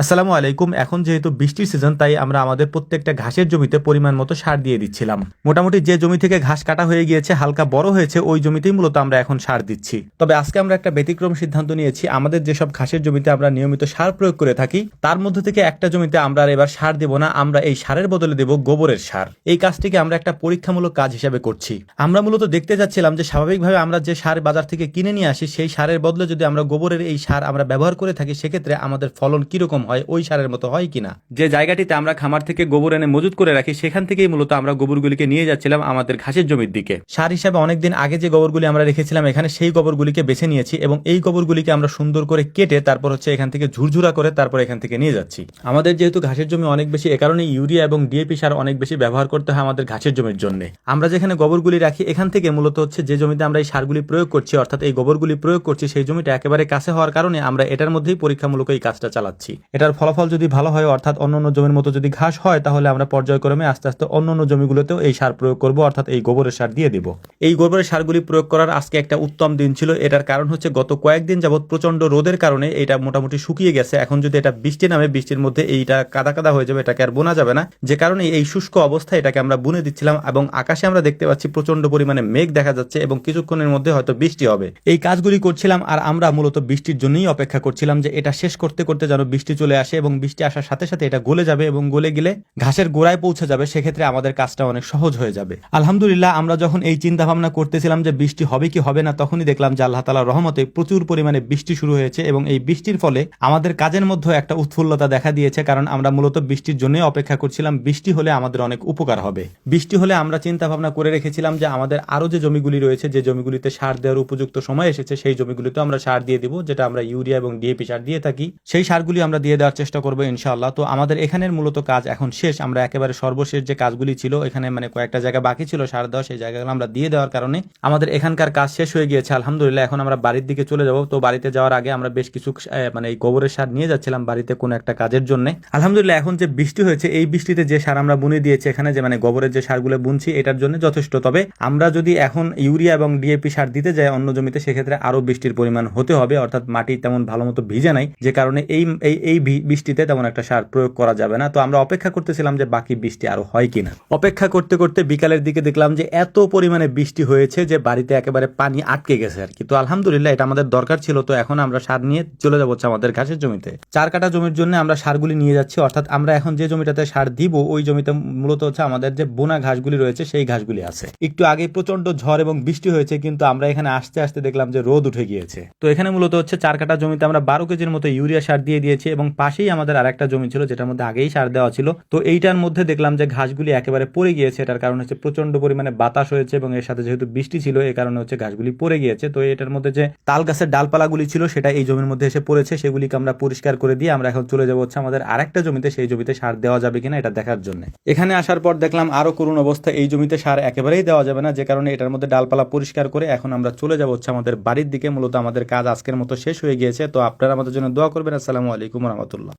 আসসালামু আলাইকুম। এখন যেহেতু বৃষ্টির সিজন, তাই আমরা আমাদের প্রত্যেকটা ঘাসের জমিতে পরিমাণ মতো সার দিয়ে দিচ্ছিলাম। মোটামুটি যে জমি থেকে ঘাস কাটা হয়ে গিয়েছে, হালকা বড় হয়েছে, ওই জমিতেই মূলত আমরা এখন সার দিচ্ছি। তবে আজকে আমরা একটা ব্যতিক্রম সিদ্ধান্ত নিয়েছি। আমাদের যেসব ঘাসের জমিতে আমরা নিয়মিত সার প্রয়োগ করে থাকি, তার মধ্যে থেকে একটা জমিতে আমরা আর এবার সার দেব না, আমরা এই সারের বদলে দেব গোবরের সার। এই কাজটিকে আমরা একটা পরীক্ষামূলক কাজ হিসেবে করছি। আমরা মূলত দেখতে যাচ্ছিলাম যে স্বাভাবিকভাবে আমরা যে সার বাজার থেকে কিনে নিয়ে আসি, সেই সারের বদলে যদি আমরা গোবরের এই সার আমরা ব্যবহার করে থাকি, সেক্ষেত্রে আমাদের ফলন কিরকম হয়, ওই সারের মতো হয় কিনা। যে জায়গাটিতে আমরা খামার থেকে গোবর এনে মজুত করে রাখি, সেখান থেকেই মূলত আমরা গোবরগুলিকে নিয়ে যাচ্ছিলাম আমাদের ঘাসের জমির দিকে। সার হিসাবে অনেকদিন আগে যে গোবরগুলি আমরা রেখেছিলাম এখানে, সেই গোবরগুলিকে বেছে নিয়েছি এবং এই গোবরগুলিকে আমরা সুন্দর করে কেটে তারপর এখান থেকে ঝুরঝুরা করে তারপর এখান থেকে নিয়ে যাচ্ছি। আমাদের যেহেতু ঘাসের জমি অনেক বেশি, এ কারণে ইউরিয়া এবং ডিএপি সার অনেক বেশি ব্যবহার করতে হয় আমাদের ঘাসের জমির জন্য। আমরা যেখানে গোবরগুলি রাখি, এখান থেকে মূলত যে জমিতে আমরা এই সারগুলি প্রয়োগ করছি, অর্থাৎ এই গোবরগুলি প্রয়োগ করছি, সেই জমিটা একেবারে কাছে হওয়ার কারণে আমরা এটার মধ্যেই পরীক্ষামূলক এই কাজটা চালাচ্ছি। এটার ফলাফল যদি ভালো হয়, অর্থাৎ অন্যান্য জমির মতো যদি ঘাস হয়, তাহলে আমরা পর্যায়ক্রমে আস্তে আস্তে অন্যান্য জমিগুলোতেও এই সার প্রয়োগ করব, অর্থাৎ এই গোবরের সার দিয়ে দিব। এই গোবরের সারগুলি প্রয়োগ করার আজকে একটা উত্তম দিন ছিল। এটার কারণ হচ্ছে গত কয়েকদিন যাবত প্রচন্ড রোদের কারণে এটা মোটামুটি শুকিয়ে গেছে। এখন যদি এটা বৃষ্টি নামে, বৃষ্টির মধ্যে এইটা কাদা কাদা হয়ে যাবে, এটাকে আর বোনা যাবে না। যে কারণে এই শুষ্ক অবস্থায় এটাকে আমরা বুনে দিচ্ছিলাম এবং আকাশে আমরা দেখতে পাচ্ছি প্রচন্ড পরিমাণে মেঘ দেখা যাচ্ছে এবং কিছুক্ষণের মধ্যে হয়তো বৃষ্টি হবে। এই কাজগুলি করছিলাম আর আমরা মূলত বৃষ্টির জন্যই অপেক্ষা করছিলাম, যে এটা শেষ করতে করতে যেন বৃষ্টি চলে আসে এবং বৃষ্টি আসার সাথে সাথে এটা গলে যাবে এবং গলে গেলে ঘাসের গোড়ায় পৌঁছে যাবে। সেক্ষেত্রে আমাদের কাজটা অনেক সহজ হয়ে যাবে। আলহামদুলিল্লাহ, আমরা যখন এই চিন্তা ভাবনা করতেছিলাম যে বৃষ্টি হবে কি হবে না, তখনই দেখলাম যে আল্লাহ তাআলার রহমতে প্রচুর পরিমাণে বৃষ্টি শুরু হয়েছে এবং এই বৃষ্টির ফলে আমাদের কাজের মধ্যে একটা উৎফুল্লতা দেখা দিয়েছে। কারণ আমরা মূলত বৃষ্টির জন্যই অপেক্ষা করছিলাম, বৃষ্টি হলে আমাদের অনেক উপকার হবে। বৃষ্টি হলে আমরা চিন্তা ভাবনা করে রেখেছিলাম যে আমাদের আরো যে জমিগুলি রয়েছে, যে জমিগুলিতে সার দেওয়ার উপযুক্ত সময় এসেছে, সেই জমিগুলিতে আমরা সার দিয়ে দিব, যেটা আমরা ইউরিয়া এবং ডিএপি সার দিয়ে থাকি। সেই সারগুলি আমরা দিয়ে দেওয়ার চেষ্টা করবো ইনশাআল্লাহ। তো আমাদের এখানের মূলত কাজ এখন শেষ। আমরা একেবারে সর্বশেষ যে কাজগুলি ছিল, এখানে কয়েকটা জায়গা বাকি ছিল সার দেওয়া, সেই জায়গাগুলো আমরা দিয়ে দেওয়ার কারণে আমাদের এখানকার কাজ শেষ হয়ে গিয়েছে আলহামদুলিল্লাহ। এখন আমরা বাড়ির দিকে চলে যাব। তো বাড়িতে যাওয়ার আগে আমরা বেশ কিছু এই গোবরের সার নিয়ে যাচ্ছিলাম বাড়িতে কোনো একটা কাজের জন্য। আলহামদুলিল্লাহ, এখন যে বৃষ্টি হয়েছে, এই বৃষ্টিতে যে সার আমরা বুনে দিয়েছি এখানে, যে গোবরের যে সারগুলো বুনছি, এটার জন্য যথেষ্ট। তবে আমরা যদি এখন ইউরিয়া এবং ডিএপি সার দিতে যাই অন্য জমিতে, সেক্ষেত্রে আরো বৃষ্টির পরিমাণ হতে হবে, অর্থাৎ মাটি তেমন ভালো মতো ভিজে নাই, যে কারণে এই বৃষ্টিতে তেমন একটা সার প্রয়োগ করা যাবে না। তো আমরা অপেক্ষা করতেছিলাম যে বাকি বৃষ্টি আরো হয় কিনা। অপেক্ষা করতে করতে বিকালের দিকে দেখলাম যে এত পরিমাণে বৃষ্টি হয়েছে যে বাড়িতে একেবারে পানি আটকে গেছে আর কি। তো আলহামদুলিল্লাহ, এটা আমাদের দরকার ছিল। তো এখন আমরা সার নিয়ে চলে যাবো আমাদের ঘাসের জমিতে। 4 কাঠা জমির জন্য আমরা সারগুলি নিয়ে যাচ্ছি, অর্থাৎ আমরা এখন যে জমিটাতে সার দিব, ওই জমিতে মূলত আমাদের যে বোনা ঘাসগুলি রয়েছে, সেই ঘাসগুলি আছে। একটু আগে প্রচন্ড ঝড় এবং বৃষ্টি হয়েছে, কিন্তু আমরা এখানে আসতে আসতে দেখলাম যে রোদ উঠে গিয়েছে। তো এখানে মূলত 4 কাঠা জমিতে আমরা 12 কেজির মতো ইউরিয়া সার দিয়ে দিয়েছি এবং পাশেই আমাদের আরেকটা জমি ছিল যেটার মধ্যে আগেই সার দেওয়া ছিল। তো এইটার মধ্যে দেখলাম যে ঘাসগুলি একেবারে পড়ে গিয়েছে। এটার কারণ প্রচন্ড পরিমাণে বাতাস হয়েছে এবং এর সাথে যেহেতু বৃষ্টি ছিল, এই কারণে ঘাসগুলি পড়ে গিয়েছে। তো এটার মধ্যে যে তাল গাছের ডালপালাগুলি ছিল, সেটা এই জমির মধ্যে এসে পড়েছে। সেগুলিকে আমরা পরিষ্কার করে দিয়ে আমরা এখন চলে যাবো আমাদের আরেকটা জমিতে, সেই জমিতে সার দেওয়া যাবে কিনা এটা দেখার জন্য। এখানে আসার পর দেখলাম আরো করুণ অবস্থা, এই জমিতে সার একেবারেই দেওয়া যাবে না, যে কারণে এটার মধ্যে ডালপালা পরিষ্কার করে এখন আমরা চলে যাবো আমাদের বাড়ির দিকে। মূলত আমাদের কাজ আজকের মতো শেষ হয়ে গিয়েছে। তো আপনারা আমাদের জন্য দোয়া করবেন। আসসালামু আলাইকুম ওয়া রাহমাতুল্লাহ।